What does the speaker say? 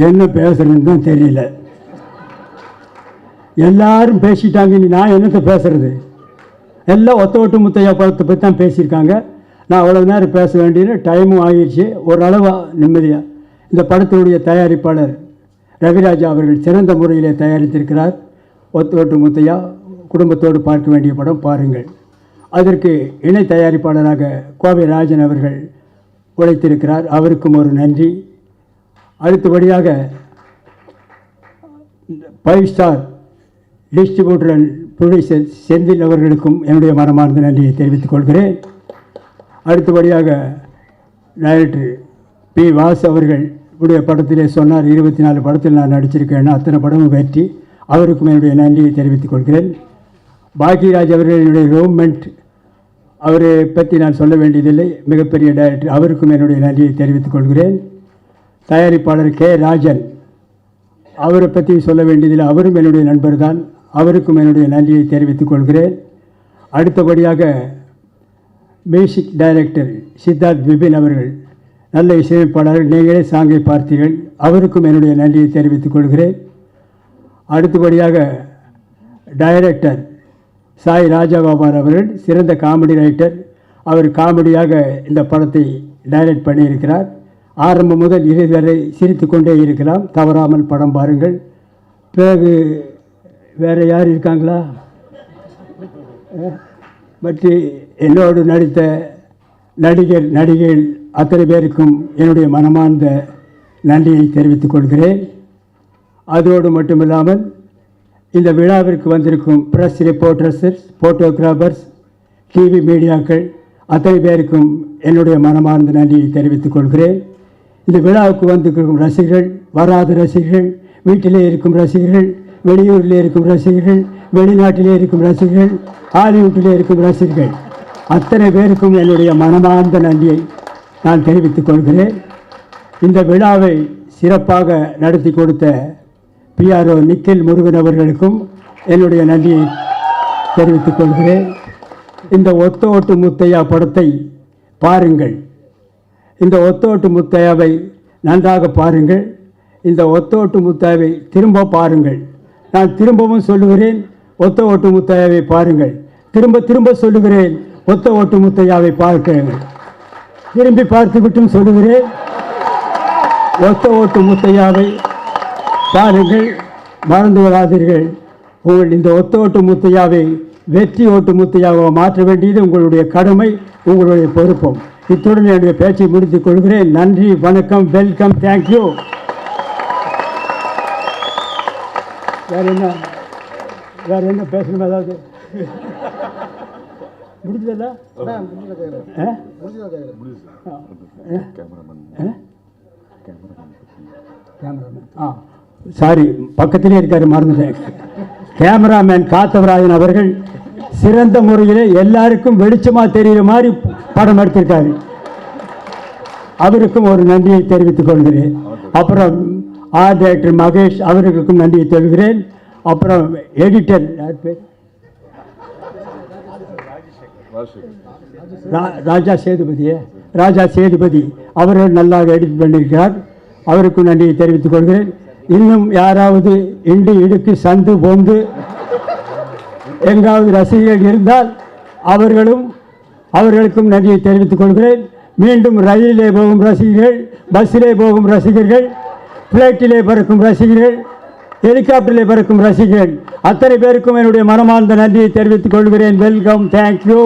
என்ன பேசுறதுன்னு தான் தெரியல. எல்லாரும் பேசிட்டாங்க, இனி நான் என்னத்தை பேசுறது? எல்லாம் ஒத்த ஓட்டு முத்தையா படத்தை பற்றி தான் பேசியிருக்காங்க. நான் அவ்வளோ நேரம் பேச வேண்டியது, டைமும் ஆகிடுச்சு. ஓரளவு நிம்மதியாக இந்த படத்தினுடைய தயாரிப்பாளர் ரவிராஜா அவர்கள் சிறந்த முறையிலே தயாரித்திருக்கிறார். ஒத்த ஓட்டு முத்தையா குடும்பத்தோடு பார்க்க வேண்டிய படம், பாருங்கள். அதற்கு இணை தயாரிப்பாளராக கோவை ராஜன் அவர்கள் உழைத்திருக்கிறார், அவருக்கும் ஒரு நன்றி. அடுத்தபடியாக 5 star distributor and producer Senthil அவர்களுக்கும் என்னுடைய மனமார்ந்த நன்றியை தெரிவித்துக் கொள்கிறேன். அடுத்தபடியாக டைரக்டர் பி. வாசு அவர்கள் உடைய படத்திலே சொன்னார், 24 படத்தில் நான் நடிச்சிருக்கேன்னா அத்தனை படமும் வெற்றி. அவருக்கும் என்னுடைய நன்றியை தெரிவித்துக் கொள்கிறேன். பாக்யராஜ் அவர்கள் என்னுடைய ரூம்மெண்ட், அவரை பற்றி நான் சொல்ல வேண்டியதில்லை, மிகப்பெரிய டைரக்டர். அவருக்கும் என்னுடைய நன்றியை தெரிவித்துக் கொள்கிறேன். தயாரிப்பாளர் கே. ராஜன், அவரை பற்றி சொல்ல வேண்டியதில்லை, அவரும் என்னுடைய நண்பர் தான். அவருக்கும் என்னுடைய நன்றியை தெரிவித்துக் கொள்கிறேன். அடுத்தபடியாக மியூசிக் டைரக்டர் சித்தார்த் விபின் அவர்கள், நல்ல இசையமைப்பாளர், நீங்களே சாங்கை பார்த்தீர்கள், அவருக்கும் என்னுடைய நன்றியை தெரிவித்துக் கொள்கிறேன். அடுத்தபடியாக டைரக்டர் சாய் ராஜகோபால் அவர்கள், சிறந்த காமெடி ரைட்டர். அவர் காமெடியாக இந்த படத்தை டைரக்ட் பண்ணியிருக்கிறார். ஆரம்பம் முதல் இறுதி வரை சிரித்து கொண்டே இருக்கலாம். தவறாமல் படம் பாருங்கள். பிறகு வேறு யார் இருக்காங்களா? மற்ற என்னோடு நடித்த நடிகைகள் அத்தனை பேருக்கும் என்னுடைய மனமார்ந்த நன்றியை தெரிவித்துக் கொள்கிறேன். அதோடு மட்டுமில்லாமல் இந்த விழாவிற்கு வந்திருக்கும் ப்ரெஸ் ரிப்போர்ட்டர்ஸ், ஃபோட்டோகிராஃபர்ஸ், டிவி மீடியாக்கள் அத்தனை பேருக்கும் என்னுடைய மனமார்ந்த நன்றியை தெரிவித்துக் கொள்கிறேன். இந்த விழாவுக்கு வந்திருக்கும் ரசிகர்கள், வராத ரசிகர்கள், வீட்டிலே இருக்கும் ரசிகர்கள், வெளியூரில் இருக்கும் ரசிகர்கள், வெளிநாட்டிலே இருக்கும் ரசிகர்கள், ஹாலிவுட்டிலே இருக்கும் ரசிகர்கள் அத்தனை பேருக்கும் என்னுடைய மனமார்ந்த நன்றியை நான் தெரிவித்துக் கொள்கிறேன். இந்த விழாவை சிறப்பாக நடத்தி கொடுத்த PRO நிக்கில் முருகன் அவர்களுக்கும் என்னுடைய நன்றியை தெரிவித்துக் கொள்கிறேன். இந்த ஒத்த ஓட்டு முத்தையா படத்தை பாருங்கள். இந்த ஒத்த ஓட்டு முத்தையாவை நன்றாக பாருங்கள். இந்த ஒத்த ஓட்டு முத்தையாவை திரும்ப பாருங்கள். நான் திரும்பவும் சொல்லுகிறேன், ஒத்த ஓட்டு முத்தையாவை பாருங்கள். திரும்ப திரும்ப சொல்லுகிறேன், ஒத்த ஓட்டு முத்தையாவை பார்க்கிறேன். திரும்பி பார்த்துவிட்டும் சொல்லுகிறேன், ஒத்த ஓட்டு முத்தையாவை பாருங்கள். மறந்து விடாதீர்கள். உங்கள் இந்த ஒத்த ஓட்டு முத்தையாவை வெற்றி ஓட்டு முத்தையாவை மாற்ற வேண்டியது உங்களுடைய கடமை, உங்களுடைய பொறுப்பும். இத்துடன் என்னுடைய பேச்சை முடித்துக் கொள்கிறேன். நன்றி, வணக்கம், வெல்கம், தேங்க்யூ. வேற என்ன பேசணும்? ஏதாவது முடிஞ்சதா? சாரி, பக்கத்திலே இருக்காரு, மறந்துட்டேன். கேமராமேன் காத்தவராயன் அவர்கள் சிறந்த முறையில் எல்லாருக்கும் வெளிச்சமாக தெரிகிற மாதிரி படம் எடுத்திருக்காரு. அவருக்கும் ஒரு நன்றியை தெரிவித்துக் கொள்கிறேன். அப்புறம் ஆர்ட் டைரக்டர் மகேஷ் அவர்களுக்கும் நன்றியை தெரிவிக்கிறேன். அப்புறம் எடிட்டர் ராஜா சேதுபதி அவர்கள் நல்லா எடிட் பண்ணியிருக்கிறார். அவருக்கும் நன்றியை தெரிவித்துக் கொள்கிறேன். இன்னும் யாராவது இண்டு இடுக்கு சந்து போந்து எங்காவது ரசிகர்கள் இருந்தால் அவர்களுக்கும் நன்றியை தெரிவித்துக் கொள்கிறேன். மீண்டும் ரயிலிலே போகும் ரசிகர்கள், பஸ்ஸிலே போகும் ரசிகர்கள், பிளைட்டிலே பறக்கும் ரசிகர்கள், ஹெலிகாப்டரிலே பறக்கும் ரசிகர்கள் அத்தனை பேருக்கும் என்னுடைய மனமார்ந்த நன்றியை தெரிவித்துக் கொள்கிறேன். Welcome, thank you.